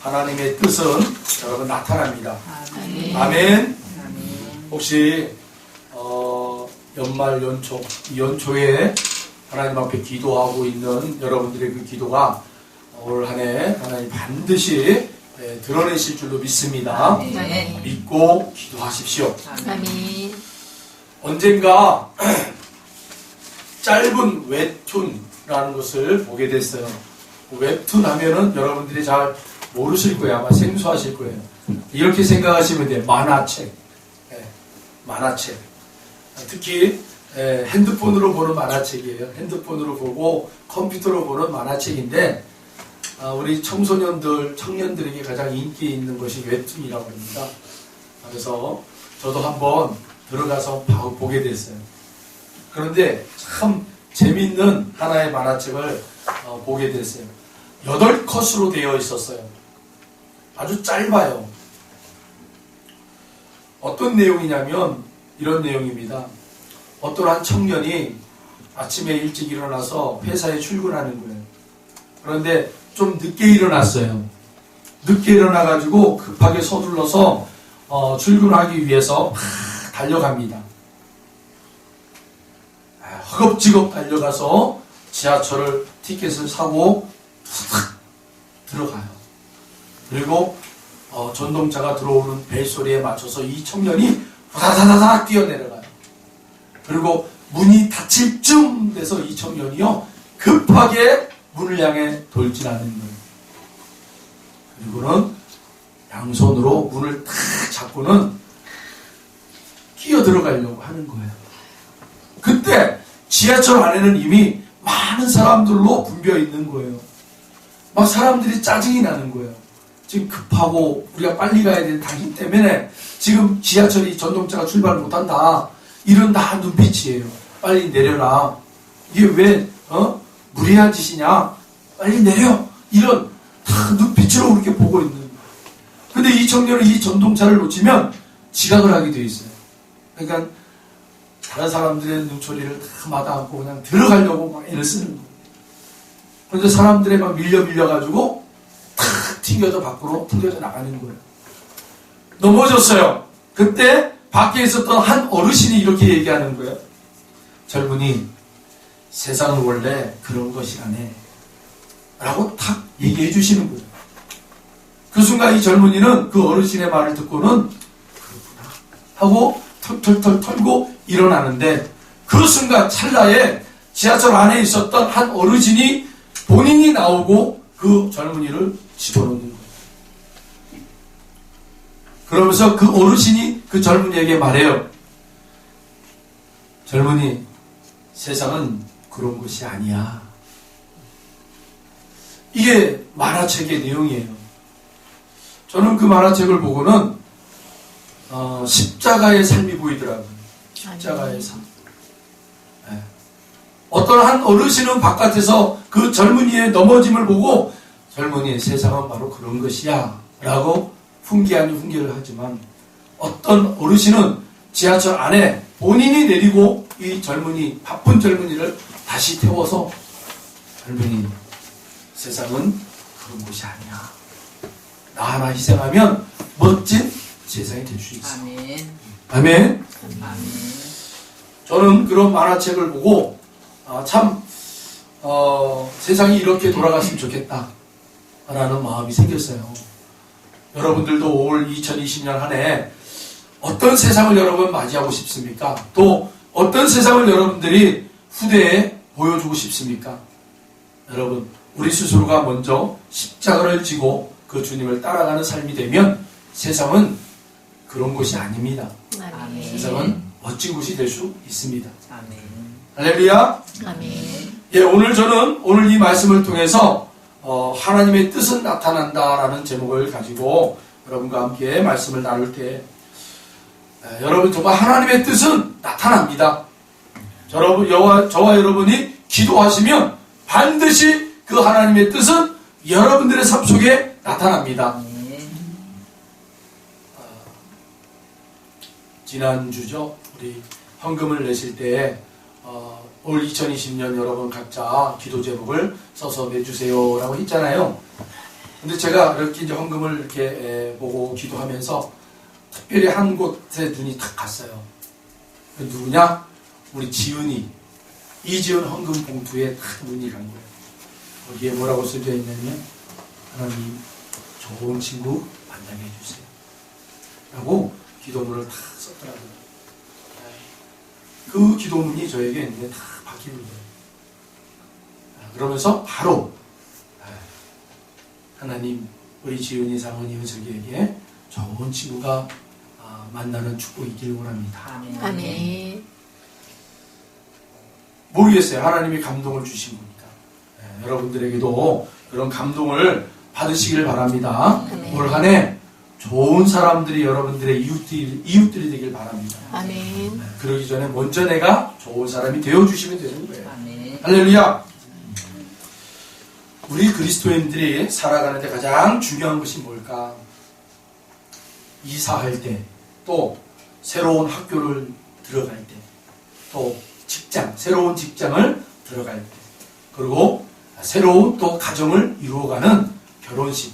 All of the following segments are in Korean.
하나님의 뜻은 여러분 나타납니다. 아멘. 아멘. 아멘. 혹시 연말 연초 이 연초에 하나님 앞에 기도하고 있는 여러분들의 그 기도가 올 한 해 하나님 반드시 드러내실 줄로 믿습니다. 아멘. 믿고 기도하십시오. 아멘. 언젠가 짧은 웹툰이라는 것을 보게 됐어요. 웹툰 하면은 여러분들이 잘 모르실 거예요. 아마 생소하실 거예요. 이렇게 생각하시면 돼요. 만화책. 만화책. 특히 핸드폰으로 보는 만화책이에요. 핸드폰으로 보고 컴퓨터로 보는 만화책인데 우리 청소년들, 청년들에게 가장 인기 있는 것이 웹툰이라고 합니다. 그래서 저도 한번 들어가서 보게 됐어요. 그런데 참 재밌는 하나의 만화책을 보게 됐어요. 8컷으로 되어 있었어요. 아주 짧아요. 어떤 내용이냐면 이런 내용입니다. 어떤 한 청년이 아침에 일찍 일어나서 회사에 출근하는 거예요. 그런데 좀 늦게 일어났어요. 늦게 일어나가지고 급하게 서둘러서 출근하기 위해서 막 달려갑니다. 허겁지겁 달려가서 지하철을 티켓을 사고 탁 들어가요. 그리고 전동차가 들어오는 벨소리에 맞춰서 이 청년이 후다다다닥 뛰어내려가요. 그리고 문이 닫힐 쯤 돼서 이 청년이요 급하게 문을 향해 돌진하는 거예요. 그리고는 양손으로 문을 탁 잡고는 뛰어 들어가려고 하는 거예요. 그때 지하철 안에는 이미 많은 사람들로 붐벼 있는 거예요. 막 사람들이 짜증이 나는 거예요. 지금 급하고 우리가 빨리 가야 되는 당신 때문에 지금 지하철이 전동차가 출발 못한다. 이런 다 눈빛이에요. 빨리 내려라. 이게 왜 무리한 짓이냐. 빨리 내려. 이런 다 눈빛으로 그렇게 보고 있는 거예요. 근데 이 청년은 이 전동차를 놓치면 지각을 하게 돼 있어요. 그러니까 다른 사람들의 눈초리를 다 마다하고 그냥 들어가려고 막 애를 쓰는 거예요. 그런데 사람들에 막 밀려가지고 탁 튕겨져 밖으로 튕겨져 나가는 거예요. 넘어졌어요. 그때 밖에 있었던 한 어르신이 이렇게 얘기하는 거예요. 젊은이, 세상은 원래 그런 것이라네. 라고 탁 얘기해 주시는 거예요. 그 순간 이 젊은이는 그 어르신의 말을 듣고는 그렇구나 하고 털털털 털고 일어나는데 그 순간 찰나에 지하철 안에 있었던 한 어르신이 본인이 나오고 그 젊은이를 집어넣는 거예요. 그러면서 그 어르신이 그 젊은이에게 말해요. 젊은이, 세상은 그런 것이 아니야. 이게 만화책의 내용이에요. 저는 그 만화책을 보고는 십자가의 삶이 보이더라고요. 십자가의 삶. 네. 어떤 한 어르신은 바깥에서 그 젊은이의 넘어짐을 보고 젊은이, 세상은 바로 그런 것이야 라고 훈계 아닌 훈계를 하지만 어떤 어르신은 지하철 안에 본인이 내리고 이 젊은이, 바쁜 젊은이를 다시 태워서 젊은이, 세상은 그런 것이 아니야. 나 하나 희생하면 멋진 세상이 될 수 있어. 아멘. 아멘. 아멘. 저는 그런 만화책을 보고 참 세상이 이렇게 돌아갔으면 좋겠다 라는 마음이 생겼어요. 여러분들도 올 2020년 한 해 어떤 세상을 여러분 맞이하고 싶습니까? 또 어떤 세상을 여러분들이 후대에 보여주고 싶습니까? 여러분, 우리 스스로가 먼저 십자가를 지고 그 주님을 따라가는 삶이 되면 세상은 그런 곳이 아닙니다. 아멘. 세상은 멋진 곳이 될 수 있습니다. 아멘. 할렐루야. 아멘. 예, 오늘 이 말씀을 통해서 하나님의 뜻은 나타난다라는 제목을 가지고 여러분과 함께 말씀을 나눌 때 여러분 정말 하나님의 뜻은 나타납니다. 저와 여러분이 기도하시면 반드시 그 하나님의 뜻은 여러분들의 삶 속에 나타납니다. 지난주죠. 우리 헌금을 내실 때 올 2020년 여러분 각자 기도 제목을 써서 내주세요 라고 했잖아요. 근데 제가 이렇게 이제 헌금을 이렇게 보고 기도하면서 특별히 한 곳에 눈이 탁 갔어요. 누구냐? 우리 지은이. 이지은 헌금 봉투에 탁 눈이 간 거예요. 거기에 뭐라고 써져 있냐면, 하나님 좋은 친구 만나게 해주세요. 라고 기도문을 다 썼더라고요. 그 기도문이 저에게 이제 다 바뀌는 거예요. 그러면서 바로 하나님 우리 지은이, 상은이, 은석이에게 좋은 친구가 만나는 축복이 있기를 원합니다. 아멘. 모르겠어요. 하나님이 감동을 주신 겁니까? 여러분들에게도 그런 감동을 받으시기를 바랍니다. 아멘. 올 한 해 좋은 사람들이 여러분들의 이웃들이 되길 바랍니다. 아멘. 그러기 전에 먼저 내가 좋은 사람이 되어주시면 되는 거예요. 아멘. 할렐루야! 우리 그리스도인들이 살아가는데 가장 중요한 것이 뭘까? 이사할 때, 또 새로운 학교를 들어갈 때, 또 직장, 새로운 직장을 들어갈 때, 그리고 새로운 또 가정을 이루어가는 결혼식.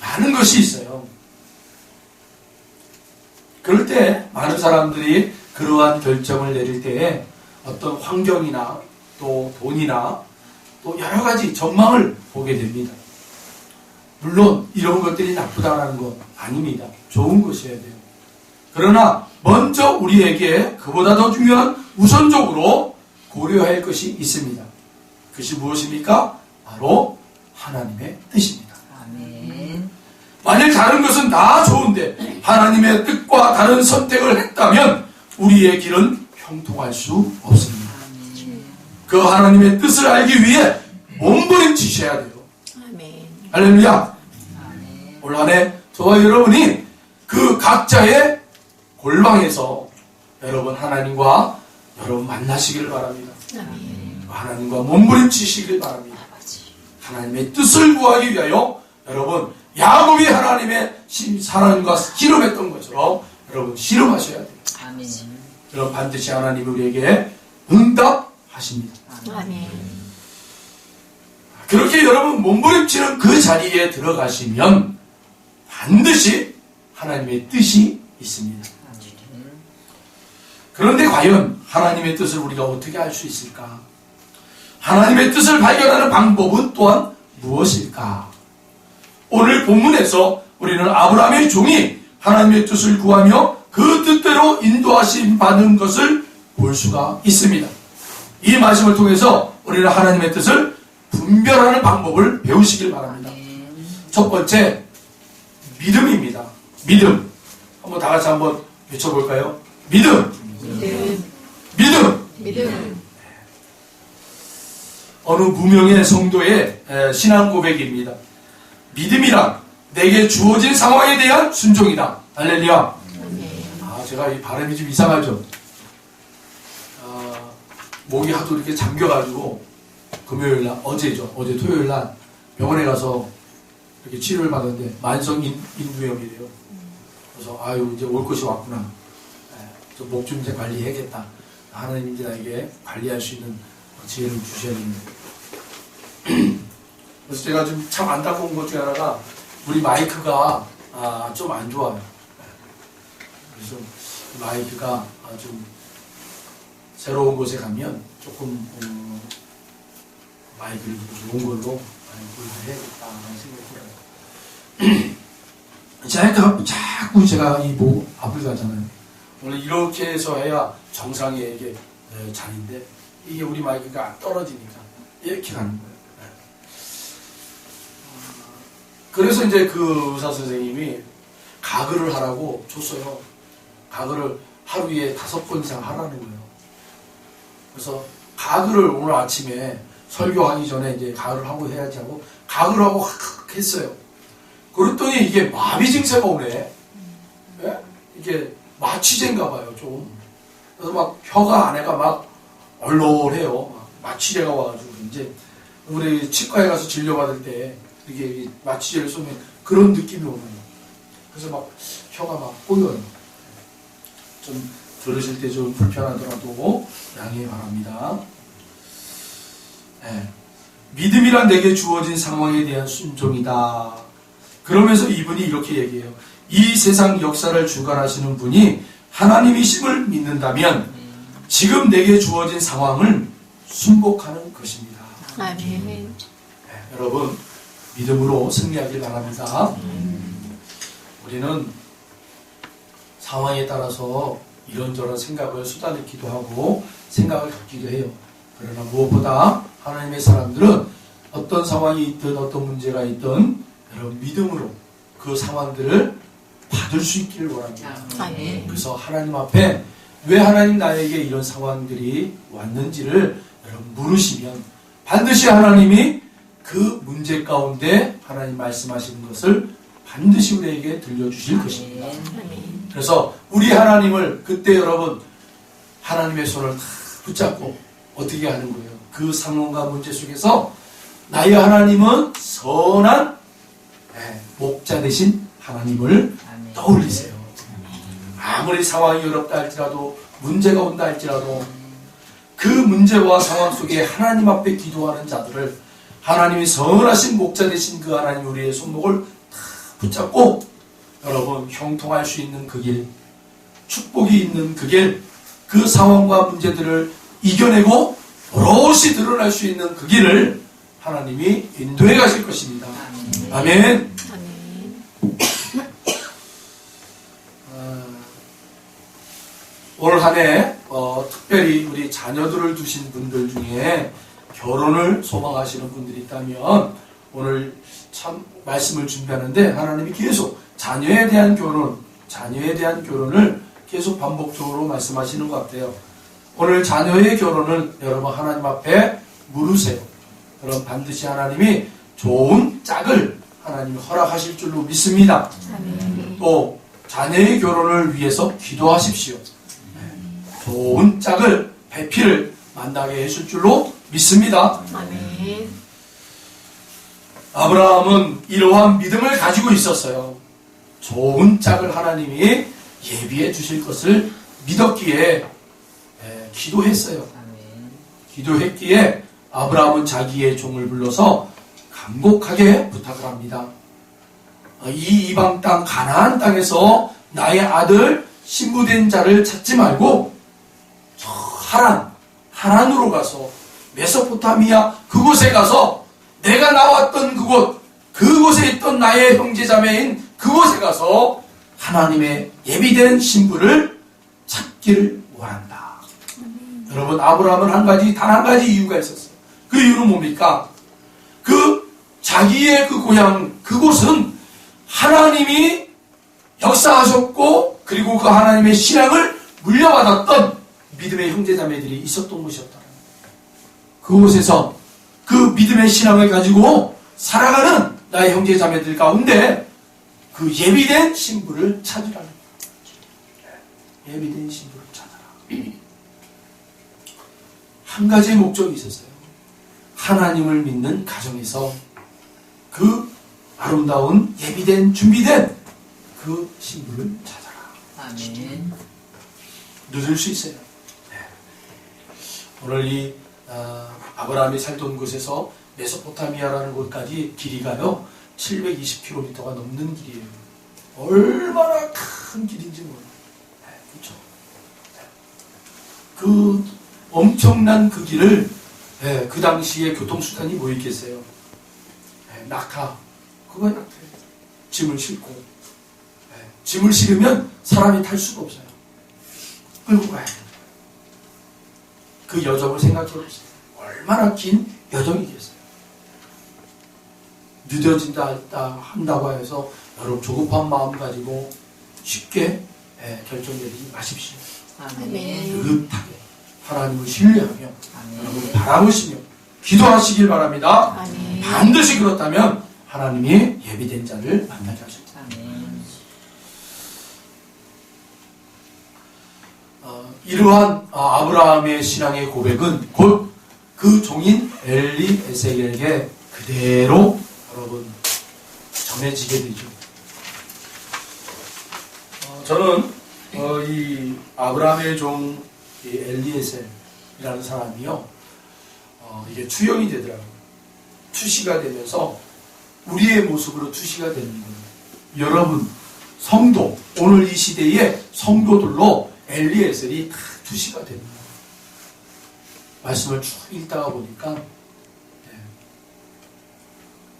많은 것이 있어요. 그럴 때 많은 사람들이 그러한 결정을 내릴 때에 어떤 환경이나 또 돈이나 또 여러 가지 전망을 보게 됩니다. 물론 이런 것들이 나쁘다는 것 아닙니다. 좋은 것이어야 돼요. 그러나 먼저 우리에게 그보다 더 중요한 우선적으로 고려해야 할 것이 있습니다. 그것이 무엇입니까? 바로 하나님의 뜻입니다. 아멘. 만일 다른 것은 다 좋은데 하나님의 뜻과 다른 선택을 했다면 우리의 길은 형통할 수 없습니다. 아멘. 그 하나님의 뜻을 알기 위해 몸부림치셔야 돼요. 아멘. 할렐루야. 아멘. 올 한 해 저와 여러분이 그 각자의 골방에서 여러분 하나님과 여러분 만나시길 바랍니다. 아멘. 하나님과 몸부림치시길 바랍니다. 하나님의 뜻을 구하기 위하여 여러분 야곱이 하나님의 사랑과 씨름했던 것처럼 여러분 씨름하셔야 돼요. 아멘. 그럼 반드시 하나님이 우리에게 응답하십니다. 아멘. 그렇게 여러분 몸부림치는 그 자리에 들어가시면 반드시 하나님의 뜻이 있습니다. 그런데 과연 하나님의 뜻을 우리가 어떻게 알 수 있을까? 하나님의 뜻을 발견하는 방법은 또한 무엇일까? 오늘 본문에서 우리는 아브라함의 종이 하나님의 뜻을 구하며 그 뜻대로 인도하심 받은 것을 볼 수가 있습니다. 이 말씀을 통해서 우리는 하나님의 뜻을 분별하는 방법을 배우시길 바랍니다. 첫 번째, 믿음입니다. 믿음. 한번 다 같이 한번 외쳐볼까요? 믿음. 믿음. 믿음. 믿음. 어느 무명의 성도의 신앙 고백입니다. 믿음이란 내게 주어진 상황에 대한 순종이다. 할렐루야. 제가 이 발음이 좀 이상하죠. 목이 하도 이렇게 잠겨가지고 금요일날, 어제 토요일날 병원에 가서 이렇게 치료를 받았는데 만성 인두염이래요. 그래서 이제 올 것이 왔구나. 목 좀 이제 관리해야겠다. 하나님 이제 나에게 관리할 수 있는 지혜를 주셔야겠는데. 그래서 제가 좀 참 안타까운 것 중에 하나가 우리 마이크가 좀 안 좋아요. 그래서 마이크가 좀 새로운 곳에 가면 조금 마이크를 좋은 걸로 해야겠다 하는 생각이 들어요. 자꾸 제가 이 목 앞을 가잖아요. 원래 이렇게 해서 해야 정상의 이게 자리인데 이게 우리 마이크가 떨어지니까 이렇게 가는 거예요. 그래서 이제 그 의사 선생님이 가글을 하라고 줬어요. 가글을 하루에 5번 이상 하라는 거예요. 그래서 가글을 오늘 아침에 설교하기 전에 이제 가글을 하고 해야지 하고 가글을 하고 했어요. 그랬더니 이게 마비 증세가 오네. 예? 이게 마취제인가 봐요, 좀. 그래서 막 혀가 안에가 막 얼얼해요. 마취제가 와가지고 이제 우리 치과에 가서 진료받을 때 이게 마취제를 쏘면 그런 느낌이 오는 거예요. 그래서 막 혀가 막 꼬여요. 좀 들으실 때 좀 불편하더라도 양해 바랍니다. 네. 믿음이란 내게 주어진 상황에 대한 순종이다. 그러면서 이분이 이렇게 얘기해요. 이 세상 역사를 주관하시는 분이 하나님이심을 믿는다면 지금 내게 주어진 상황을 순복하는 것입니다. 아멘. 네, 여러분 믿음으로 승리하길 바랍니다. 우리는 상황에 따라서 이런저런 생각을 쏟아내기도 하고 생각을 갖기도 해요. 그러나 무엇보다 하나님의 사람들은 어떤 상황이 있든 어떤 문제가 있든 여러분 믿음으로 그 상황들을 받을 수 있기를 원합니다. 아멘. 그래서 하나님 앞에 왜 하나님 나에게 이런 상황들이 왔는지를 여러분 물으시면 반드시 하나님이 그 문제 가운데 하나님 말씀하시는 것을 반드시 우리에게 들려주실 것입니다. 아멘. 그래서 우리 하나님을 그때 여러분 하나님의 손을 다 붙잡고 어떻게 하는 거예요? 그 상황과 문제 속에서 나의 하나님은 선한 목자 되신 하나님을 떠올리세요. 아무리 상황이 어렵다 할지라도 문제가 온다 할지라도 그 문제와 상황 속에 하나님 앞에 기도하는 자들을 하나님이 선하신 목자 되신 그 하나님 우리의 손목을 다 붙잡고 여러분 형통할 수 있는 그 길, 축복이 있는 그 길, 그 상황과 문제들을 이겨내고 오롯이 드러날 수 있는 그 길을 하나님이 인도해 가실 것입니다. 아멘. 아멘. 올 한 해 특별히 우리 자녀들을 두신 분들 중에 결혼을 소망하시는 분들이 있다면 오늘 참 말씀을 준비하는데 하나님이 계속 자녀에 대한 결혼을 계속 반복적으로 말씀하시는 것 같아요. 오늘 자녀의 결혼을 여러분 하나님 앞에 물으세요. 그럼 반드시 하나님이 좋은 짝을 하나님이 허락하실 줄로 믿습니다. 아멘. 또 자녀의 결혼을 위해서 기도하십시오. 좋은 짝을 배필을 만나게 해줄 줄로 믿습니다. 아멘. 아브라함은 이러한 믿음을 가지고 있었어요. 좋은 짝을 하나님이 예비해 주실 것을 믿었기에 기도했어요. 기도했기에 아브라함은 자기의 종을 불러서 간곡하게 부탁을 합니다. 이 이방 땅 가나안 땅에서 나의 아들 신부된 자를 찾지 말고 저 하란으로 가서 메소포타미아 그곳에 가서 내가 나왔던 그곳에 있던 나의 형제자매인 그곳에 가서 하나님의 예비된 신부를 찾기를 원한다. 여러분 아브라함은 단 한 가지 이유가 있었어요. 그 이유는 뭡니까? 자기의 그 고향 그곳은 하나님이 역사하셨고 그리고 그 하나님의 신앙을 물려받았던 믿음의 형제자매들이 있었던 곳이었다. 그곳에서 그 믿음의 신앙을 가지고 살아가는 나의 형제자매들 가운데 그 예비된 신부를 찾으라는 거예요. 예비된 신부를 찾아라. 한 가지의 목적이 있었어요. 하나님을 믿는 가정에서 그 아름다운 예비된 준비된 그 신부를 찾아라. 아멘. 늦을 수 있어요. 오늘 이 아브라함이 살던 곳에서 메소포타미아라는 곳까지 길이가요 720km가 넘는 길이에요. 얼마나 큰 길인지 몰라요. 그렇죠. 그 엄청난 그 길을 그 당시에 교통수단이 뭐 있겠어요? 낙타. 그거에 낙타예요. 짐을 싣고 짐을 실으면 사람이 탈 수가 없어요. 끌고 가야 돼요. 그 여정을 생각해보세요. 얼마나 긴 여정이겠어요. 늦어진다 한다고 해서 여러분 조급한 마음 가지고 쉽게 결정 내리지 마십시오. 아멘. 느긋하게 하나님을 신뢰하며 아멘. 여러분 바라보시며 기도하시길 바랍니다. 아멘. 반드시 그렇다면 하나님이 예비된 자를 만나게 하실 겁니다. 아멘. 이러한 아브라함의 신앙의 고백은 곧 그 종인 엘리에셀에게 그대로 여러분 전해지게 되죠. 저는 이 아브라함의 종 엘리에셀이라는 사람이요 이게 추영이 되더라고요. 투시가 되면서 우리의 모습으로 투시가 되는 거예요. 여러분, 성도, 오늘 이 시대의 성도들로 엘리에셀이 다 투시가 되는 거예요. 말씀을 쭉 읽다가 보니까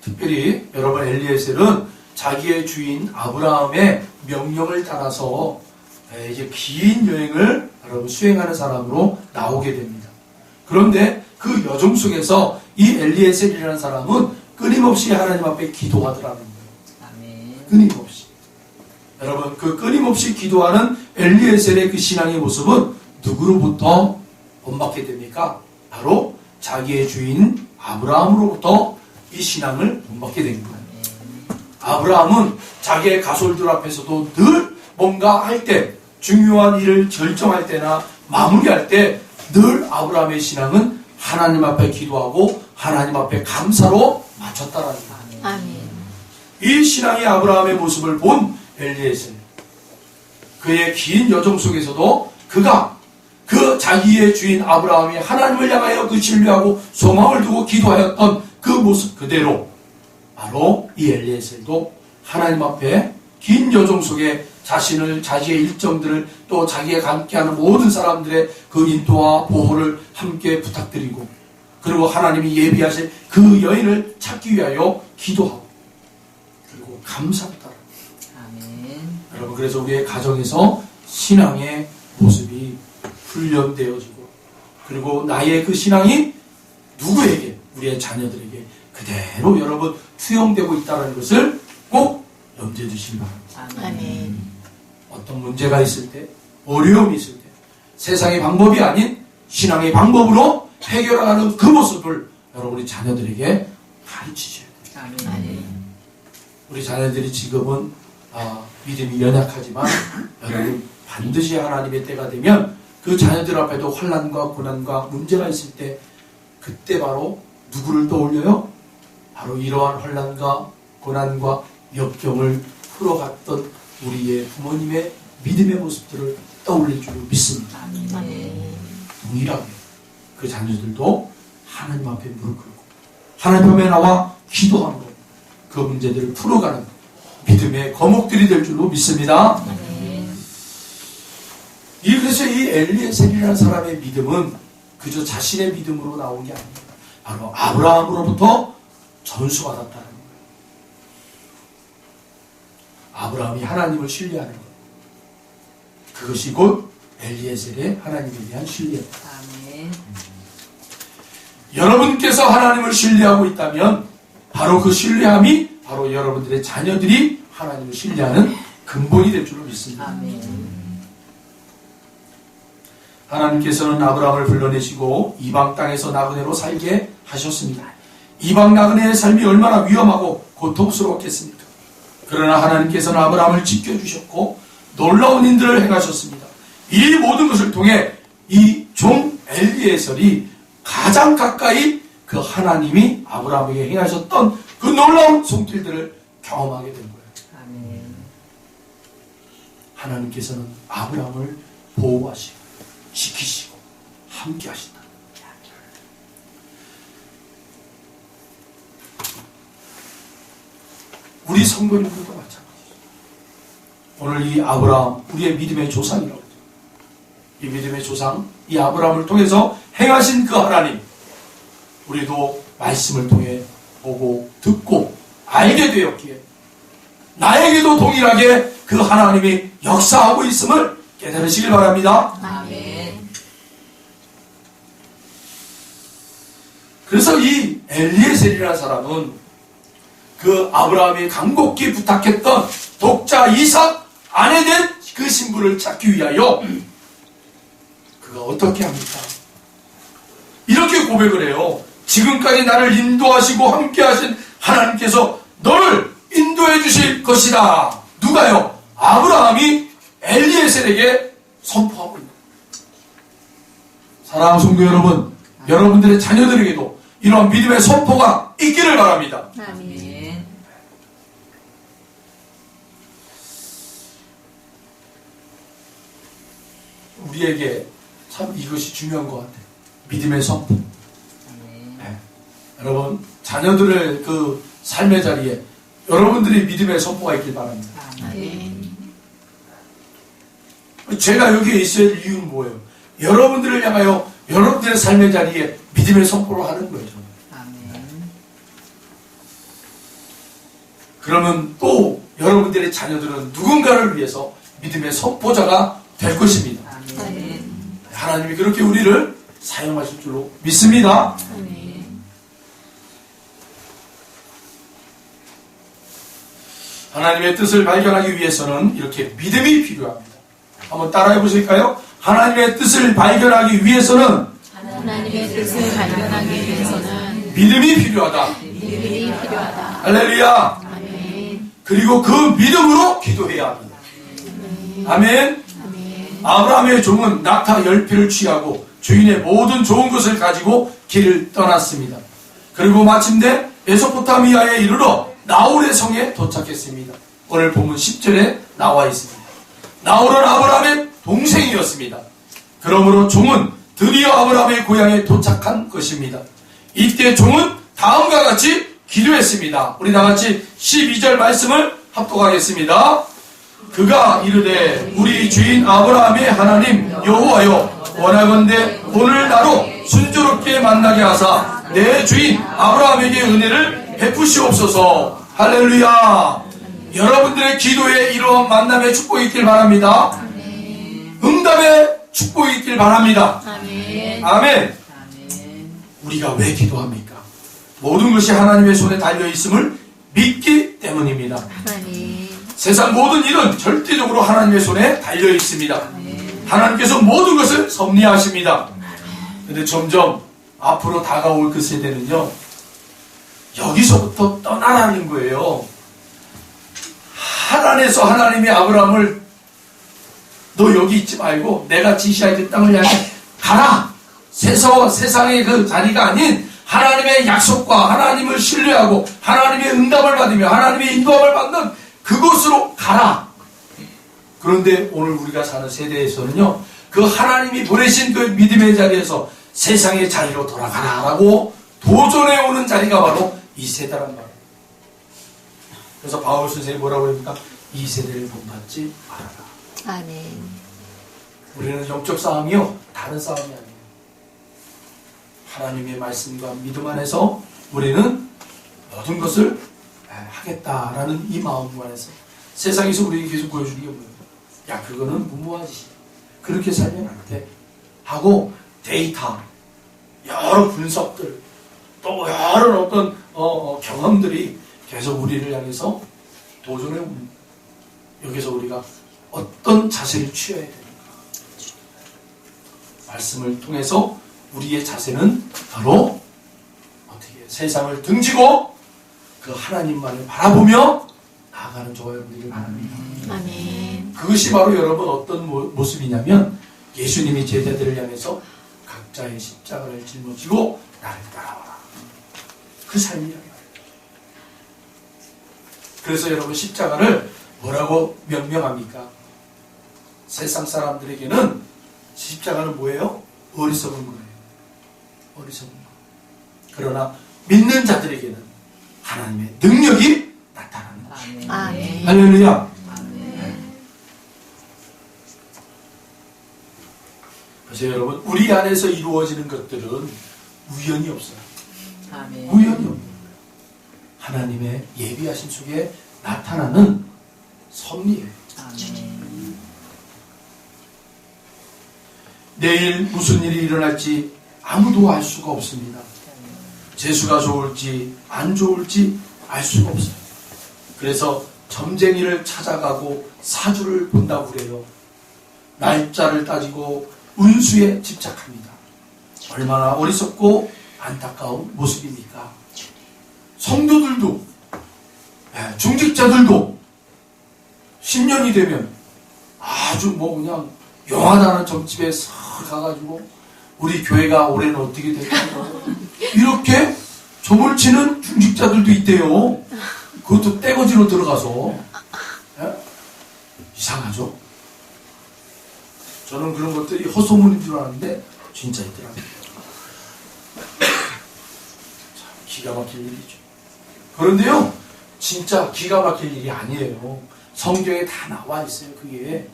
특별히 여러분 엘리에셀은 자기의 주인 아브라함의 명령을 따라서 이제 긴 여행을 여러분 수행하는 사람으로 나오게 됩니다. 그런데 그 여정 속에서 이 엘리에셀이라는 사람은 끊임없이 하나님 앞에 기도하더라는 거예요. 아멘. 끊임없이. 여러분, 그 끊임없이 기도하는 엘리에셀의 그 신앙의 모습은 누구로부터 본받게 됩니까? 바로 자기의 주인 아브라함으로부터 이 신앙을 본받게 된 거예요. 아브라함은 자기의 가솔들 앞에서도 늘 뭔가 할 때, 중요한 일을 결정할 때나 마무리할 때 늘 아브라함의 신앙은 하나님 앞에 기도하고 하나님 앞에 감사로 맞췄다라는 거예요. 아멘. 이 신앙의 아브라함의 모습을 본 엘리에셀, 그의 긴 여정 속에서도 그가 그 자기의 주인 아브라함이 하나님을 향하여 그 신뢰하고 소망을 두고 기도하였던 그 모습 그대로 바로 이 엘리에셀도 하나님 앞에 긴 여정 속에 자기의 일정들을 또 자기가 함께하는 모든 사람들의 그 인도와 보호를 함께 부탁드리고, 그리고 하나님이 예비하실 그 여인을 찾기 위하여 기도하고 그리고 감사했다. 아멘. 여러분, 그래서 우리의 가정에서 신앙의 모습이 훈련되어지고, 그리고 나의 그 신앙이 누구에게, 우리의 자녀들에게 그대로 여러분 투영되고 있다는 것을 꼭 염두에 두시기 바랍니다. 아멘. 어떤 문제가 있을 때, 어려움이 있을 때, 세상의 방법이 아닌 신앙의 방법으로 해결하는 그 모습을 여러분 우리 자녀들에게 가르치셔야 돼요. 아멘. 우리 자녀들이 지금은 믿음이 연약하지만 여러분 반드시 하나님의 때가 되면 그 자녀들 앞에도 환난과 고난과 문제가 있을 때 그때 바로 누구를 떠올려요? 바로 이러한 환난과 고난과 역경을 풀어갔던 우리의 부모님의 믿음의 모습들을 떠올릴 줄로 믿습니다. 아멘. 동일하게 그 자녀들도 하나님 앞에 무릎 꿇고 하나님 앞에 나와 기도함으로 그 문제들을 풀어가는 믿음의 거목들이 될 줄로 믿습니다. 아멘. 그래서 이 엘리에셀이라는 사람의 믿음은 그저 자신의 믿음으로 나온 게 아닙니다. 바로 아브라함으로부터 전수받았다는 거예요. 아브라함이 하나님을 신뢰하는 것, 그것이 곧 엘리에셀의 하나님에 대한 신뢰입니다. 아멘. 여러분께서 하나님을 신뢰하고 있다면 바로 그 신뢰함이 바로 여러분들의 자녀들이 하나님을 신뢰하는 근본이 될 줄로 믿습니다. 아멘. 하나님께서는 아브라함을 불러내시고 이방 땅에서 나그네로 살게 하셨습니다. 이방 나그네의 삶이 얼마나 위험하고 고통스러웠겠습니까? 그러나 하나님께서는 아브라함을 지켜주셨고 놀라운 인들을 행하셨습니다. 이 모든 것을 통해 이 종 엘리에셀이 가장 가까이 그 하나님이 아브라함에게 행하셨던 그 놀라운 손길들을 경험하게 된 거예요. 아멘. 하나님께서는 아브라함을 보호하시고 지키시고 함께 하신다. 우리 성도님들도 마찬가지죠. 오늘 이 아브라함, 우리의 믿음의 조상이라고 하죠. 이 믿음의 조상, 이 아브라함을 통해서 행하신 그 하나님, 우리도 말씀을 통해 보고 듣고 알게 되었기에 나에게도 동일하게 그 하나님이 역사하고 있음을 깨달으시길 바랍니다. 아멘. 그래서 이 엘리에셀이라는 사람은 그 아브라함이 간곡히 부탁했던 독자 이삭 아내 된 그 신부를 찾기 위하여 그가 어떻게 합니까? 이렇게 고백을 해요. 지금까지 나를 인도하시고 함께하신 하나님께서 너를 인도해 주실 것이다. 누가요? 아브라함이 엘리에셀에게 선포하고 있는 거예요. 사랑하는 성도 여러분, 여러분들의 자녀들에게도 이러한 믿음의 선포가 있기를 바랍니다. 아멘. 우리에게 참 이것이 중요한 것 같아요. 믿음의 선포. 아멘. 네. 여러분, 자녀들의 그 삶의 자리에 여러분들이 믿음의 선포가 있길 바랍니다. 아멘. 제가 여기에 있어야 할 이유는 뭐예요? 여러분들을 향하여 여러분들의 삶의 자리에 믿음의 선포를 하는 거예요. 아멘. 그러면 또 여러분들의 자녀들은 누군가를 위해서 믿음의 선포자가 될 것입니다. 아멘. 하나님이 그렇게 우리를 사용하실 줄로 믿습니다. 아멘. 하나님의 뜻을 발견하기 위해서는 이렇게 믿음이 필요합니다. 한번 따라해 보실까요? 하나님의 뜻을 발견하기 위해서는 하나님의 뜻을 발견하기 위해서는 믿음이 필요하다. 믿음이 필요하다. 할렐루야. 아멘. 그리고 그 믿음으로 기도해야 합니다. 아멘. 아멘. 아브라함의 종은 낙타 10피를 취하고 주인의 모든 좋은 것을 가지고 길을 떠났습니다. 그리고 마침내 메소포타미아에 이르러 나홀의 성에 도착했습니다. 오늘 본문 10절에 나와 있습니다. 나홀은 아브라함의 동생이었습니다. 그러므로 종은 드디어 아브라함의 고향에 도착한 것입니다. 이때 종은 다음과 같이 기도했습니다. 우리 다같이 12절 말씀을 합독하겠습니다. 그가 이르되 우리 주인 아브라함의 하나님 여호와여, 원하건대 오늘 나로 순조롭게 만나게 하사 내 주인 아브라함에게 은혜를 베푸시옵소서. 할렐루야. 여러분들의 기도에 이러한 만남의 축복이 있길 바랍니다. 응답의 축복이 있길 바랍니다. 아멘. 아멘. 아멘. 우리가 왜 기도합니까? 모든 것이 하나님의 손에 달려있음을 믿기 때문입니다. 하나님. 세상 모든 일은 절대적으로 하나님의 손에 달려있습니다. 하나님께서 모든 것을 섭리하십니다. 근데 점점 앞으로 다가올 그 세대는요, 여기서부터 떠나라는 거예요. 하란에서 하나님이 아브라함을 너 여기 있지 말고 내가 지시할 그 땅을 향해 가라. 세상의 그 자리가 아닌 하나님의 약속과 하나님을 신뢰하고 하나님의 응답을 받으며 하나님의 인도함을 받는 그곳으로 가라. 그런데 오늘 우리가 사는 세대에서는요, 그 하나님이 보내신 그 믿음의 자리에서 세상의 자리로 돌아가라라고 도전해 오는 자리가 바로 이 세대란 말이에요. 그래서 바울 선생님이 뭐라고 합니까? 이 세대를 본받지 말아라. 아멘. 우리는 영적 싸움이요, 다른 싸움이 아니에요. 하나님의 말씀과 믿음 안에서 우리는 모든 것을 하겠다라는 이 마음 안에서 세상에서 우리에게 계속 보여주는 게 뭐예요? 야, 그거는 무모한 짓이야. 그렇게 살면 안 돼. 하고 데이터, 여러 분석들, 또 여러 어떤 경험들이 계속 우리를 향해서 도전해 옵니다. 여기서 우리가 어떤 자세를 취해야 되는가? 말씀을 통해서 우리의 자세는 바로 어떻게 세상을 등지고 그 하나님만을 바라보며 나아가는 저와 여러분들이 바랍니다. 아멘. 그것이 바로 여러분 어떤 모습이냐면 예수님이 제자들을 향해서 각자의 십자가를 짊어지고 나를 따라와라. 그 삶이란 말이에요. 그래서 여러분 십자가를 뭐라고 명명합니까? 세상 사람들에게는 십자가는 뭐예요? 어리석은 거예요. 어리석은 거. 그러나 믿는 자들에게는 하나님의 능력이 나타나는 거예요. 아멘. 할렐루야. 그래서 여러분, 우리 안에서 이루어지는 것들은 우연이 없어요. 아멘. 우연이 없는 거예요. 하나님의 예비하심 속에 나타나는 섭리예요. 아멘. 내일 무슨 일이 일어날지 아무도 알 수가 없습니다. 재수가 좋을지 안 좋을지 알 수가 없어요. 그래서 점쟁이를 찾아가고 사주를 본다고 그래요. 날짜를 따지고 운수에 집착합니다. 얼마나 어리석고 안타까운 모습입니까? 성도들도, 중직자들도 10년이 되면 아주 그냥 영하다는 점집에 싹 가가지고 우리 교회가 올해는 어떻게 될까 이렇게 점을 치는 중직자들도 있대요. 그것도 떼거지로 들어가서. 이상하죠? 저는 그런 것들이 헛소문인 줄 알았는데 진짜 있더라고요. 기가 막힐 일이죠. 그런데요, 진짜 기가 막힐 일이 아니에요. 성경에 다 나와 있어요. 그게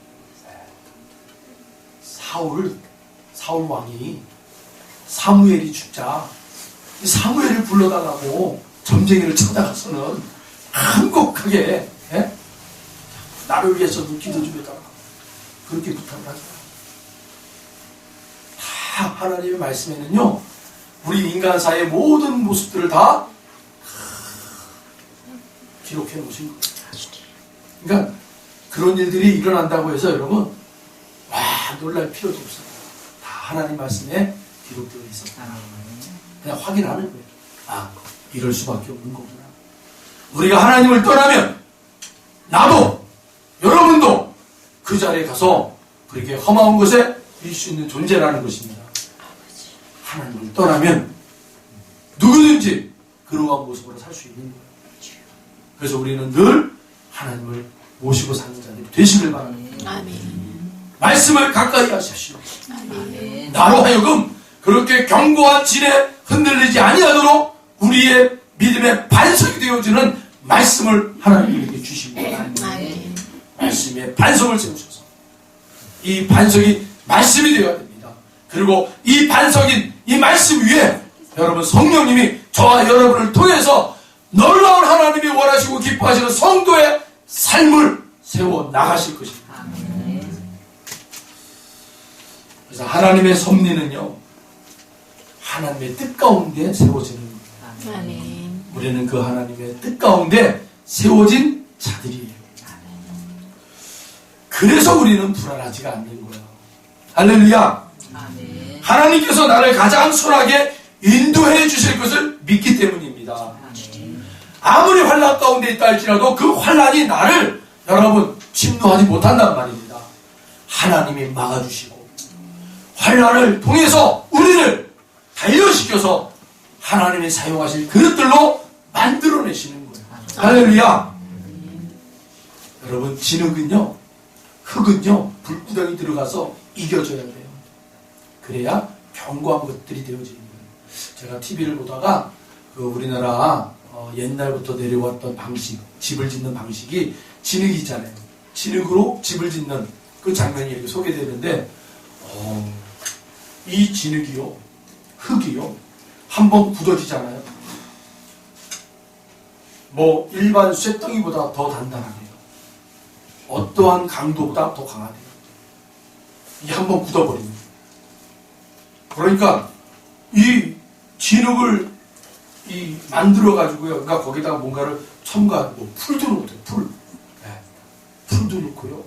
사울 왕이 사무엘이 죽자 이 사무엘을 불러달라고 점쟁이를 찾아가서는 한곡하게 나를 위해서도 기도 좀 해달라 그렇게 부탁을 하더라. 다 하나님의 말씀에는요, 우리 인간사의 모든 모습들을 다 기록해 놓으신 거예요. 그러니까 그런 일들이 일어난다고 해서 여러분 놀랄 필요도 없어요. 다 하나님 말씀에 기록되어 있었다. 그냥 확인하는 거예요. 이럴 수밖에 없는 거구나. 우리가 하나님을 떠나면 나도 여러분도 그 자리에 가서 그렇게 험한 곳에 있을 수 있는 존재라는 것입니다. 하나님을 떠나면 누구든지 그러한 모습으로 살 수 있는 거예요. 그래서 우리는 늘 하나님을 모시고 사는 자들이 되시길 바랍니다. 아멘. 말씀을 가까이 하십시오. 아멘. 나로 하여금 그렇게 견고한 진에 흔들리지 아니하도록 우리의 믿음의 반석이 되어주는 말씀을 하나님에게 주시고 아멘. 말씀의 반석을 세우셔서 이 반석이 말씀이 되어야 됩니다. 그리고 이 반석인 이 말씀 위에 여러분 성령님이 저와 여러분을 통해서 놀라운 하나님이 원하시고 기뻐하시는 성도의 삶을 세워 나가실 것입니다. 그래서 하나님의 섭리는요, 하나님의 뜻 가운데 세워지는 겁니다. 아멘. 우리는 그 하나님의 뜻 가운데 세워진 자들이에요. 그래서 우리는 불안하지가 않는 거예요. 할렐루야. 아멘. 하나님께서 나를 가장 선하게 인도해 주실 것을 믿기 때문입니다. 아멘. 아무리 환난 가운데 있다 할지라도 그 환난이 나를 여러분 침노하지 못한단 말입니다. 하나님이 막아주시고 환난을 통해서 우리를 단련시켜서 하나님이 사용하실 그릇들로 만들어내시는 거예요. 할렐루야. 여러분 진흙은요, 흙은요, 불구덩이 들어가서 이겨져야 돼요. 그래야 견고한 것들이 되어지는 거예요. 제가 TV를 보다가 그 우리나라 옛날부터 내려왔던 방식, 집을 짓는 방식이 진흙이잖아요. 진흙으로 집을 짓는 그 장면이 이렇게 소개되는데 이 진흙이요, 흙이요, 한번 굳어지잖아요. 뭐 일반 쇠덩이보다 더 단단하게요. 어떠한 강도보다 더 강하대요. 이 한번 굳어버립니다. 그러니까 이 진흙을 만들어가지고요. 그러니까 거기다가 뭔가를 첨가하고 풀도 넣어요. 풀도 넣고요.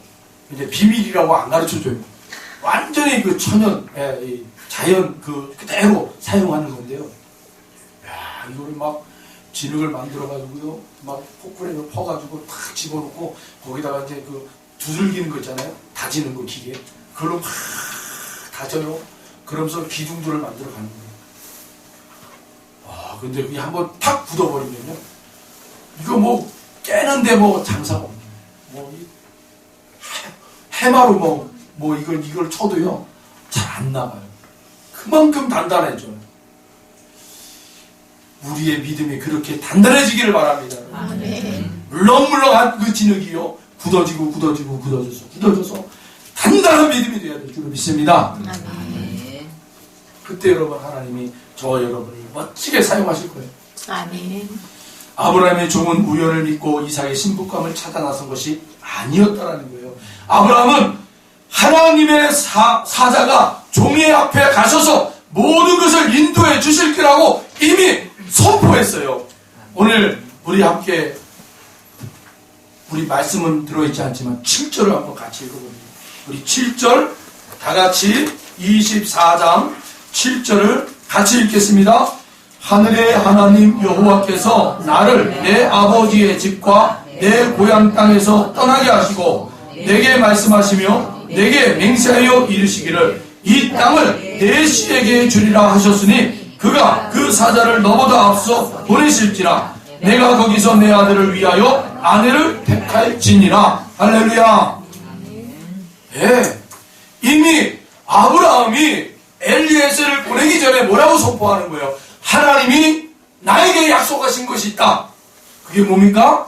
이제 비밀이라고 안 가르쳐줘요. 완전히 그 천연, 이 자연 그대로 사용하는 건데요. 야, 이거를 막 진흙을 만들어가지고요. 막 포크레인을 퍼가지고 탁 집어넣고 거기다가 이제 그 두들기는 거 있잖아요. 다지는 거 기계. 그걸로 막 다져요. 그러면서 기둥들을 만들어 가는 거예요. 근데 그게 한번 탁 굳어버리면요. 이거 뭐 깨는데 뭐 장사가 없네. 뭐 해마로 뭐 이걸 쳐도요. 잘 안 나가요. 그만큼 단단해져요. 우리의 믿음이 그렇게 단단해지기를 바랍니다. 아멘. 물렁물렁한 그 진흙이요. 굳어져서 단단한 믿음이 되어야 될 줄 믿습니다. 아멘. 그때 여러분 하나님이 저와 여러분을 멋지게 사용하실 거예요. 아멘. 아브라함의 종은 우연을 믿고 이삭의 신부감을 찾아 나선 것이 아니었다라는 거예요. 아브라함은 하나님의 사자가 종의 앞에 가셔서 모든 것을 인도해 주실 거라고 이미 선포했어요. 오늘 우리 함께 우리 말씀은 들어있지 않지만 7절을 한번 같이 읽어봅니다. 우리 7절 다 같이 24장 7절을 같이 읽겠습니다. 하늘의 하나님 여호와께서 나를 내 아버지의 집과 내 고향 땅에서 떠나게 하시고 내게 말씀하시며 내게 맹세하여 이르시기를 이 땅을 내 씨에게 주리라 하셨으니 그가 그 사자를 너보다 앞서 보내실지라 내가 거기서 내 아들을 위하여 아내를 택할지니라. 할렐루야. 예, 이미 아브라함이 엘리에셀을 보내기 전에 뭐라고 선포하는 거예요? 하나님이 나에게 약속하신 것이 있다. 그게 뭡니까?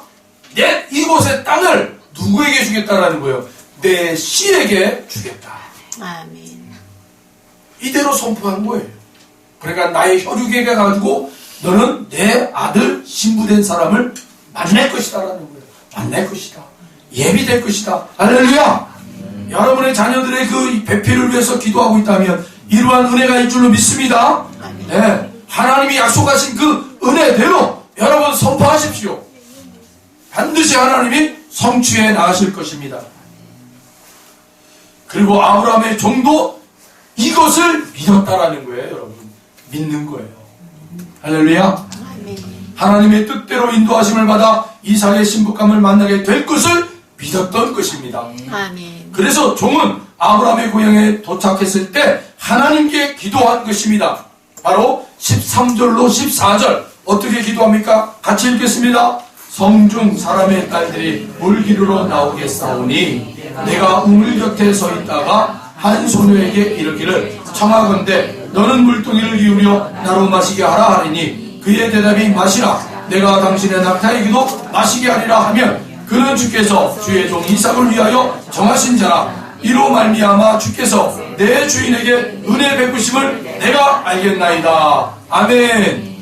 내 이곳의 땅을 누구에게 주겠다라는 거예요. 내 씨에게 주겠다. 아멘. 이대로 선포한 거예요. 그러니까 나의 혈육에게 가지고 너는 내 아들 신부된 사람을 만날 것이다라는 거예요. 만날 것이다. 예비될 것이다. 할렐루야. 여러분의 자녀들의 그 배필을 위해서 기도하고 있다면 이러한 은혜가 있을 줄로 믿습니다. 네. 하나님이 약속하신 그 은혜대로 여러분 선포하십시오. 반드시 하나님이 성취해 나가실 것입니다. 그리고 아브라함의 종도 이것을 믿었다라는 거예요. 여러분 믿는 거예요. 할렐루야. 아멘. 하나님의 뜻대로 인도하심을 받아 이삭의 신부감을 만나게 될 것을 믿었던 것입니다. 아멘. 그래서 종은 아브라함의 고향에 도착했을 때 하나님께 기도한 것입니다. 바로 13절로 14절 어떻게 기도합니까? 같이 읽겠습니다. 성중 사람의 딸들이 물기르러 나오겠사오니 내가 우물 곁에 서 있다가 한 소녀에게 이르기를 청하건대 너는 물동이를 기울여 나로 마시게 하라 하리니 그의 대답이 마시라 내가 당신의 낙타이기도 마시게 하리라 하면 그는 주께서 주의 종 이삭을 위하여 정하신 자라 이로 말미암아 주께서 내 주인에게 은혜 베푸심을 내가 알겠나이다. 아멘.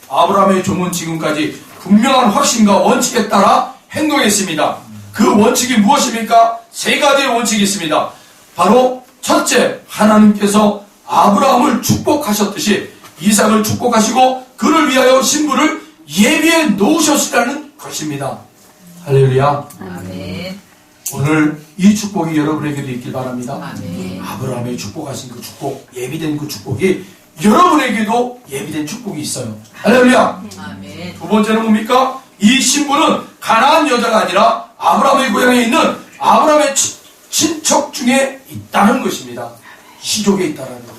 아브라함의 종은 지금까지 분명한 확신과 원칙에 따라 행동했습니다. 그 원칙이 무엇입니까? 세 가지의 원칙이 있습니다. 바로 첫째, 하나님께서 아브라함을 축복하셨듯이 이삭을 축복하시고 그를 위하여 신부를 예비해 놓으셨으라는 것입니다. 할렐루야. 아멘. 오늘 이 축복이 여러분에게도 있길 바랍니다. 아멘. 아브라함의 축복하신 그 축복, 예비된 그 축복이 여러분에게도 예비된 축복이 있어요. 할렐루야. 아멘. 두 번째는 뭡니까? 이 신부는 가나안 여자가 아니라 아브라함의 고향에 있는 아브라함의 친척 중에 있다는 것입니다. 시족에 있다는 거예요.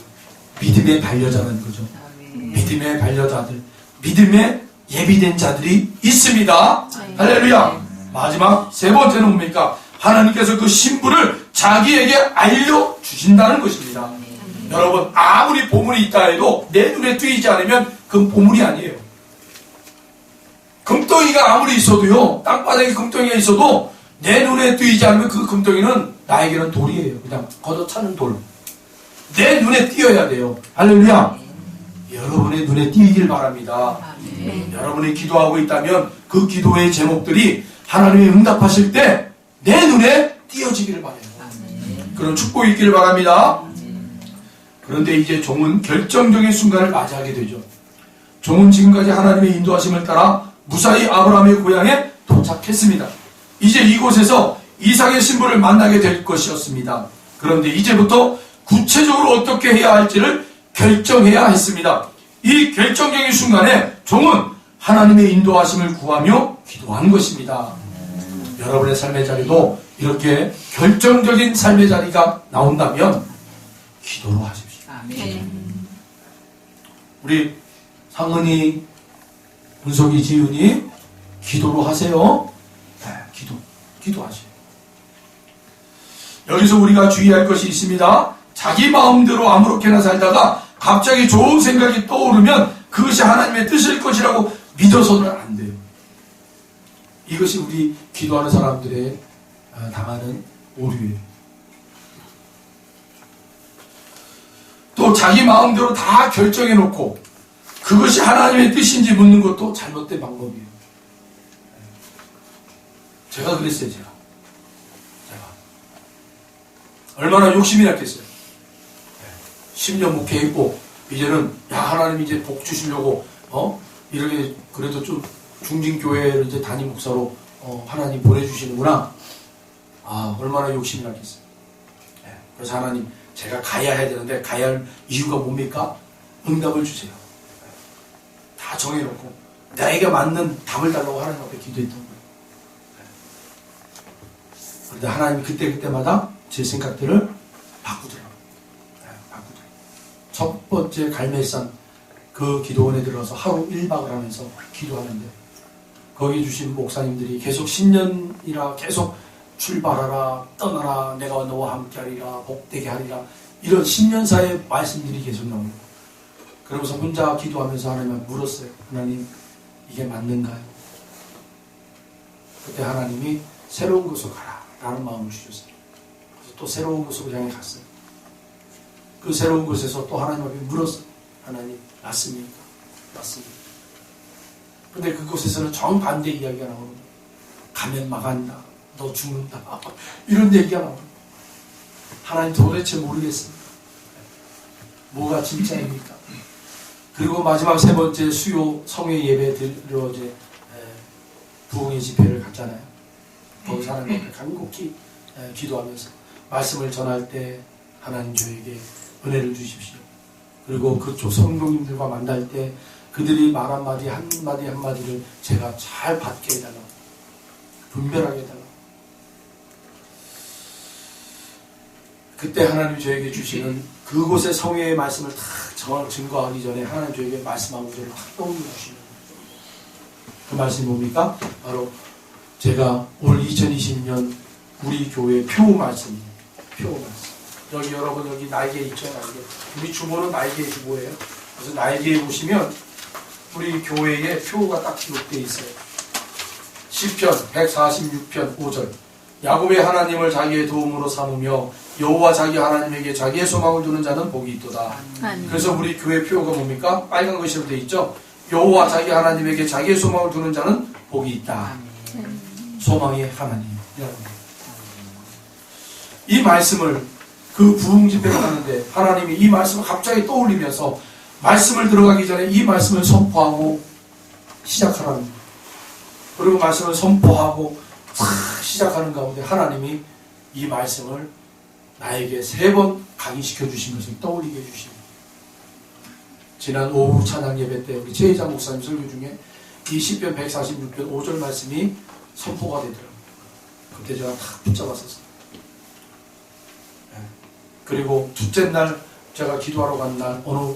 믿음의 반려자라는 거죠. 아멘. 믿음의 반려자들, 믿음의 예비된 자들이 있습니다. 할렐루야. 마지막 세 번째는 뭡니까? 하나님께서 그 신부를 자기에게 알려주신다는 것입니다. 여러분 아무리 보물이 있다 해도 내 눈에 띄지 않으면 그건 보물이 아니에요. 금덩이가 아무리 있어도요, 땅바닥에 금덩이가 있어도 내 눈에 띄지 않으면 그 금덩이는 나에게는 돌이에요. 그냥 걷어차는 돌. 내 눈에 띄어야 돼요. 할렐루야. 여러분의 눈에 띄길 바랍니다. 아멘. 여러분이 기도하고 있다면 그 기도의 제목들이 하나님이 응답하실 때 내 눈에 띄어지기를 바라요. 아멘. 그런 축복이 있기를 바랍니다. 그런데 이제 종은 결정적인 순간을 맞이하게 되죠. 종은 지금까지 하나님의 인도하심을 따라 무사히 아브라함의 고향에 도착했습니다. 이제 이곳에서 이삭의 신부를 만나게 될 것이었습니다. 그런데 이제부터 구체적으로 어떻게 해야 할지를 결정해야 했습니다. 이 결정적인 순간에 종은 하나님의 인도하심을 구하며 기도한 것입니다. 여러분의 삶의 자리도 이렇게 결정적인 삶의 자리가 나온다면 기도로 하십시오. 아멘. 우리 상은이, 문석이, 지윤이 기도로 하세요. 네, 기도하세요. 여기서 우리가 주의할 것이 있습니다. 자기 마음대로 아무렇게나 살다가 갑자기 좋은 생각이 떠오르면 그것이 하나님의 뜻일 것이라고 믿어서는 안 돼요. 이것이 우리 기도하는 사람들의 당하는 오류예요. 또 자기 마음대로 다 결정해놓고 그것이 하나님의 뜻인지 묻는 것도 잘못된 방법이에요. 제가 그랬어요. 제가 얼마나 욕심이 났겠어요. 10년 목회했고 이제는 하나님 이제 복 주시려고 이렇게 그래도 좀 중진교회를 이제 담임 목사로 하나님 보내주시는구나. 얼마나 욕심이 났겠어요. 그래서 하나님 제가 가야 해야 되는데 가야 할 이유가 뭡니까? 응답을 주세요. 다 정해놓고 나에게 맞는 답을 달라고 하나님 앞에 기도했던 거예요. 그런데 하나님이 그때마다 제 생각들을 바꾸더라고요. 첫 번째 갈멜산 그 기도원에 들어가서 하루 1박을 하면서 기도하는데 거기 주신 목사님들이 계속 10년이라 계속 출발하라, 떠나라, 내가 너와 함께하리라, 복되게 하리라 이런 10년사의 말씀들이 계속 나옵니다. 그러면서 혼자 기도하면서 하나님한테 물었어요. 하나님, 이게 맞는가요? 그때 하나님이 새로운 곳으로 가라 라는 마음을 주셨어요. 그래서 또 새로운 곳으로 향해 갔어요. 그 새로운 곳에서 또 하나님 앞에 물었어요. 하나님, 맞습니까? 맞습니다. 근데 그곳에서는 정반대 이야기가 나오는 거예요. 가면 망한다. 너 죽는다. 이런 얘기가 나오는 거예요. 하나님 도대체 모르겠습니다. 뭐가 진짜입니까? 그리고 마지막 세 번째 수요 성회 예배 들으러 이제 부흥의 집회를 갔잖아요. 거기서 하나님 간곡히 기도하면서 말씀을 전할 때 하나님 저에게 은혜를 주십시오. 그리고 그쪽 성도님들과 만날 때 그들이 말 한마디 한마디를 제가 잘 받게 해달라고, 분별하게 해달라고. 그때 하나님 저에게 주시는 그곳의 성회의 말씀을 다 증거하기 전에 하나님 저에게 말씀 한 구절을 탁 떠올려 주시는 그 말씀이 뭡니까? 바로 제가 올 2020년 우리 교회 표 말씀이에요. 표 말씀. 여기 여러분 여기 날개 있죠? 날개. 우리 주보는 날개 주보예요. 그래서 날개에 보시면 우리 교회에 표가 딱 기록되어 있어요. 시편 146편 5절. 야곱의 하나님을 자기의 도움으로 삼으며 여호와 자기 하나님에게 자기의 소망을 두는 자는 복이 있도다. 그래서 우리 교회 표가 뭡니까? 빨간 것으로 되어 있죠. 여호와 자기 하나님에게 자기의 소망을 두는 자는 복이 있다. 소망의 하나님. 이 말씀을 그 부흥 집회를 하는데 하나님이 이 말씀을 갑자기 떠올리면서 말씀을 들어가기 전에 이 말씀을 선포하고 시작하라는 거예요. 그리고 말씀을 선포하고 시작하는 가운데 하나님이 이 말씀을 나에게 3번 강의시켜 주신 것을 떠올리게 해주십니다. 지난 오후 찬양 예배 때 우리 최희자 목사님 설교 중에 이 시편 146편 5절 말씀이 선포가 되더라고요. 그때 제가 탁 붙잡았었어요. 그리고 둘째 날 제가 기도하러 간 날 어느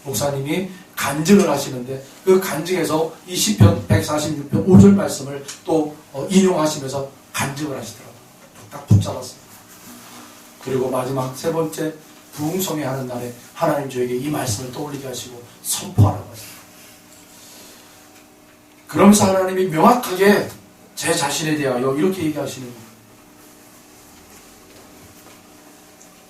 목사님이 간증을 하시는데 그 간증에서 이 시편 146편 5절 말씀을 또 인용하시면서 간증을 하시더라고요. 딱 붙잡았어요. 그리고 마지막 세 번째 부흥성회 하는 날에 하나님 저에게 이 말씀을 떠올리게 하시고 선포하라고 하셨어요. 그러면서 하나님이 명확하게 제 자신에 대하여 이렇게 얘기하시는 거예요.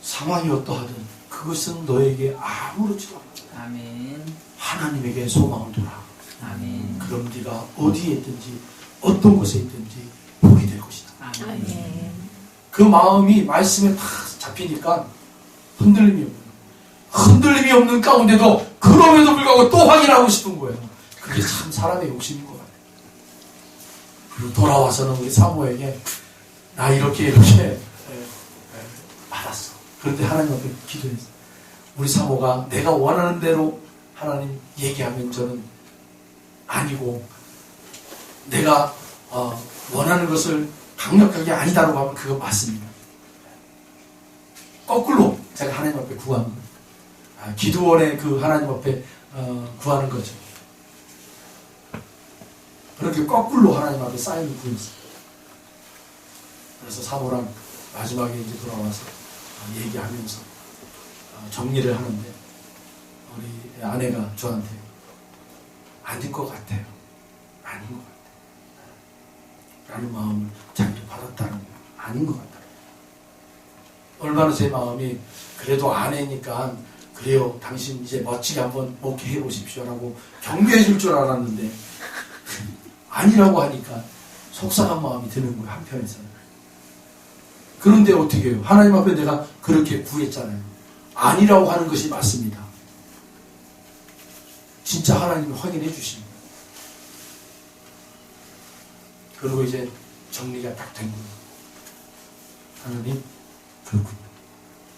상황이 어떠하든 그것은 너에게 아무렇지도 않아. 아멘. 하나님에게 소망을 두라. 아멘. 그럼 네가 어디에 있든지 어떤 곳에 있든지 복이 될 것이다. 아멘. 그 마음이 말씀에 다 잡히니까 흔들림이 없는 거예요. 흔들림이 없는 가운데도 그럼에도 불구하고 또 확인하고 싶은 거예요. 그게 참 사람의 욕심인 것 같아요. 그리고 돌아와서는 우리 사모에게 나 이렇게 받았어. 그런데 하나님 앞에 기도했어요. 우리 사모가 내가 원하는 대로 하나님 얘기하면 저는 아니고 내가 원하는 것을 강력하게 아니다라고 하면 그거 맞습니다. 거꾸로 제가 하나님 앞에 구하는 거예요. 기도원의 그 하나님 앞에 구하는 거죠. 그렇게 거꾸로 하나님 앞에 사인을 구했어요. 그래서 사모랑 마지막에 이제 돌아와서 얘기하면서 정리를 하는데 우리 아내가 저한테 아닌 것 같아요. 아닌 것 같아요. 라는 마음을 자기도 받았다는 거예요. 아닌 것 같아요. 얼마나 제 마음이 그래도 아내니까 그래요. 당신 이제 멋지게 한번 목회해 보십시오라고 격려해 줄 줄 알았는데 아니라고 하니까 속상한 마음이 드는 거예요. 한편에서는. 그런데 어떻게 해요? 하나님 앞에 내가 그렇게 구했잖아요. 아니라고 하는 것이 맞습니다. 진짜 하나님이 확인해 주십니다. 그리고 이제 정리가 딱 된 거예요. 하나님, 그렇군요.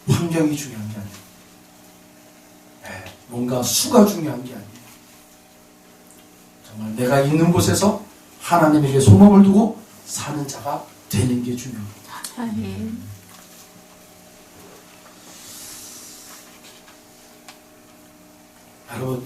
환경이 중요한 게 아니에요. 뭔가 수가 중요한 게 아니에요. 정말 내가 있는 곳에서 하나님에게 소망을 두고 사는 자가 되는 게 중요합니다. 아멘.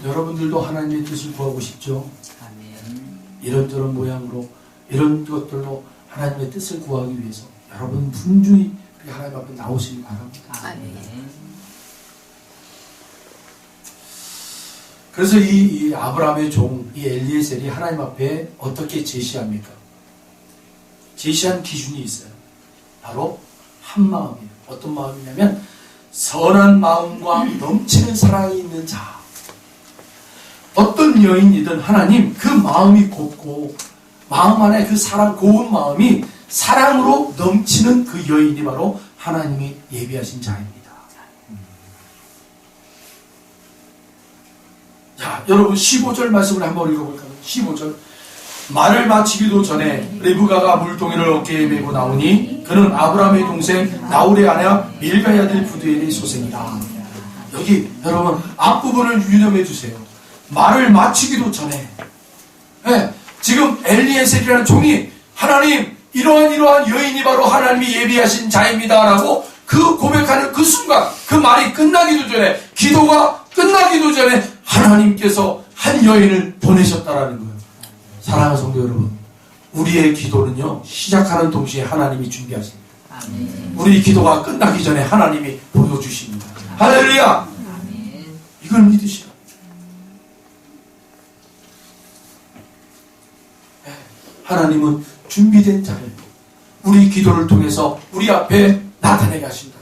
여러분들도 하나님의 뜻을 구하고 싶죠? 아멘. 이런저런 모양으로 이런 것들로 하나님의 뜻을 구하기 위해서 여러분 분주히 하나님 앞에 나오시기 바랍니다. 아멘. 그래서 이 아브라함의 종, 이 엘리에셀이 하나님 앞에 어떻게 제시합니까? 제시한 기준이 있어요. 바로 한 마음이에요. 어떤 마음이냐면 선한 마음과 넘치는 사랑이 있는 자. 어떤 여인이든 하나님 그 마음이 곱고 마음 안에 그 사랑 고운 마음이 사랑으로 넘치는 그 여인이 바로 하나님이 예비하신 자입니다. 자, 여러분 15절 말씀을 한번 읽어볼까요? 15절. 말을 마치기도 전에 리브가가 물동이를 어깨에 메고 나오니 그는 아브라함의 동생 나홀의 아내 밀가의 아들 부두엘의 소생이다. 여기 여러분 앞부분을 유념해 주세요. 말을 마치기도 전에 지금 엘리에셀이라는 종이 하나님 이러한 여인이 바로 하나님이 예비하신 자입니다 라고 그 고백하는 그 순간 그 말이 끝나기도 전에 기도가 끝나기도 전에 하나님께서 한 여인을 보내셨다라는 거예요. 사랑하는 성도 여러분, 우리의 기도는요 시작하는 동시에 하나님이 준비하십니다. 아멘. 우리 기도가 끝나기 전에 하나님이 보여주십니다. 할렐루야. 아멘. 이걸 믿으시라. 하나님은 준비된 자를 우리 기도를 통해서 우리 앞에 나타내게 하신다.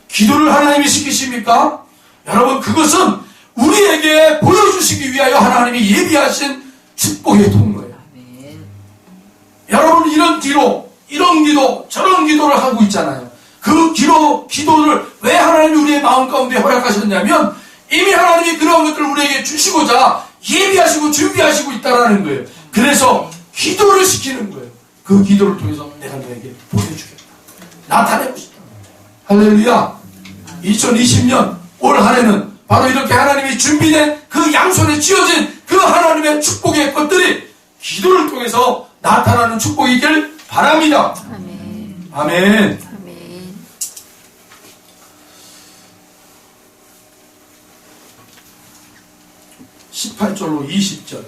기도를 하나님이 시키십니까? 여러분 그것은 우리에게 보여주시기 위하여 하나님이 예비하신 축복의 통로예요. 아멘. 여러분 이런 기도 저런 기도를 하고 있잖아요. 그 기도를 왜 하나님이 우리의 마음 가운데 허락하셨냐면 이미 하나님이 그런 것들을 우리에게 주시고자 예비하시고 준비하시고 있다는 거예요. 그래서 기도를 시키는 거예요. 그 기도를 통해서 내가 너에게 보여주겠다. 나타내고 싶다. 할렐루야. 2020년 올 한 해는 바로 이렇게 하나님이 준비된 그 양손에 쥐어진 그 하나님의 축복의 것들이 기도를 통해서 나타나는 축복이길 바랍니다. 아멘. 아멘. 아멘. 18절로 20절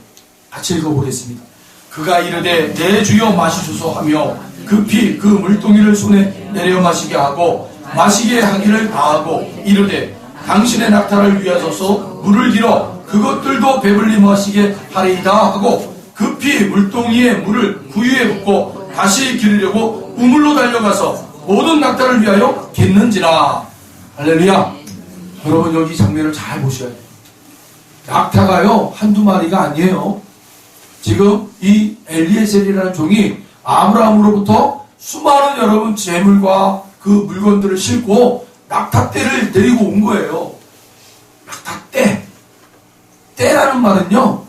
같이 읽어보겠습니다. 그가 이르되 내 주여 마시소서 하며 급히 그 물동이를 손에 내려 마시게 하고 마시게 하기를 다하고 이르되 당신의 낙타를 위하소서 물을 길어 그것들도 배불리 마시게 하리이다 하고 급히 물동이에 물을 구유에 붓고 다시 기르려고 우물로 달려가서 모든 낙타를 위하여 깃는지라. 할렐루야. 여러분 여기 장면을 잘 보셔야 돼요. 낙타가요 한두 마리가 아니에요. 지금 이 엘리에셀이라는 종이 아브라함으로부터 수많은 여러분 재물과 그 물건들을 싣고 낙타떼를 데리고 온 거예요. 낙타떼. 떼라는 말은요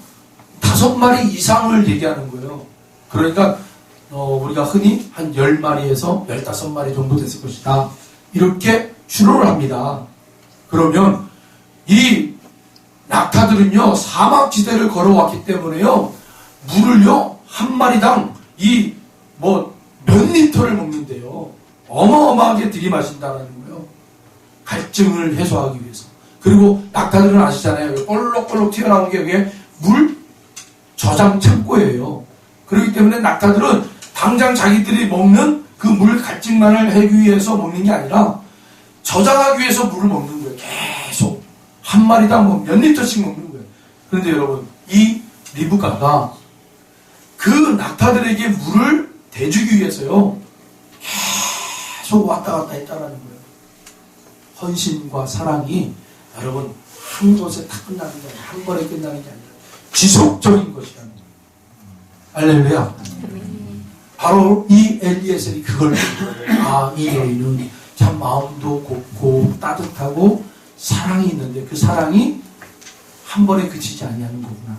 5마리 이상을 얘기하는 거예요. 그러니까 우리가 흔히 한 10마리에서 15마리 정도 됐을 것이다. 이렇게 추론을 합니다. 그러면 이 낙타들은요 사막지대를 걸어왔기 때문에요 물을요 한 마리당 몇 리터를 먹는데요. 어마어마하게 들이마신다는 거예요. 갈증을 해소하기 위해서. 그리고 낙타들은 아시잖아요. 볼록볼록 튀어나온 게 여기에 물 저장 창고예요. 그렇기 때문에 낙타들은 당장 자기들이 먹는 그 물 갈증만을 하기 위해서 먹는 게 아니라 저장하기 위해서 물을 먹는 거예요. 계속 한 마리당 몇 리터씩 먹는 거예요. 그런데 여러분 이 리브가가 그 낙타들에게 물을 대주기 위해서요 계속 왔다 갔다 했다라는 거예요. 헌신과 사랑이 여러분 한 곳에 다 끝나는 게 아니라 한 번에 끝나는 게 아니라 지속적인 것이라는 거예요. 할렐루야. 바로 이 엘리에셀이 그걸 본 거예요. 이 여인은 참 마음도 곱고 따뜻하고 사랑이 있는데 그 사랑이 한 번에 그치지 아니하는 거구나.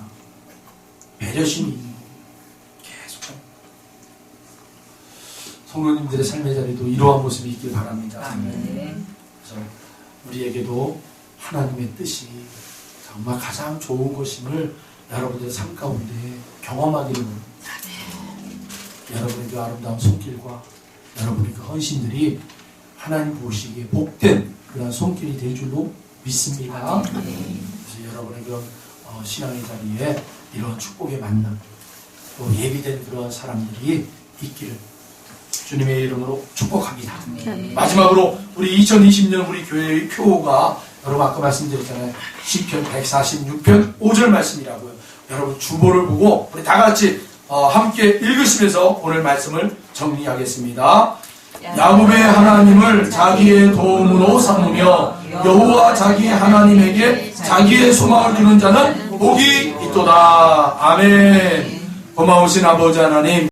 배려심이 있는 거예요. 계속 성도님들의 삶의 자리도 이러한 모습이 있길 바랍니다. 아멘. 그래서 우리에게도 하나님의 뜻이 정말 가장 좋은 것임을 여러분들의 삶 가운데 경험하기를 원합니다. 여러분의 그 아름다운 손길과 여러분의 그 헌신들이 하나님 보시기에 복된 그런 손길이 될 줄로 믿습니다. 그래서 여러분의 그런 신앙의 자리에 이런 축복의 만남 또 예비된 그런 사람들이 있기를 주님의 이름으로 축복합니다. 마지막으로 우리 2020년 우리 교회의 표가 여러분 아까 말씀드렸잖아요. 시편 146편 5절 말씀이라고요. 여러분 주보를 보고 우리 다 같이 함께 읽으시면서 오늘 말씀을 정리하겠습니다. 야곱의 하나님을 자기의 도움으로 삼으며 여호와 자기 하나님에게 자기의 소망을 두는 자는 복이 있도다. 아멘. 고마우신 아버지 하나님,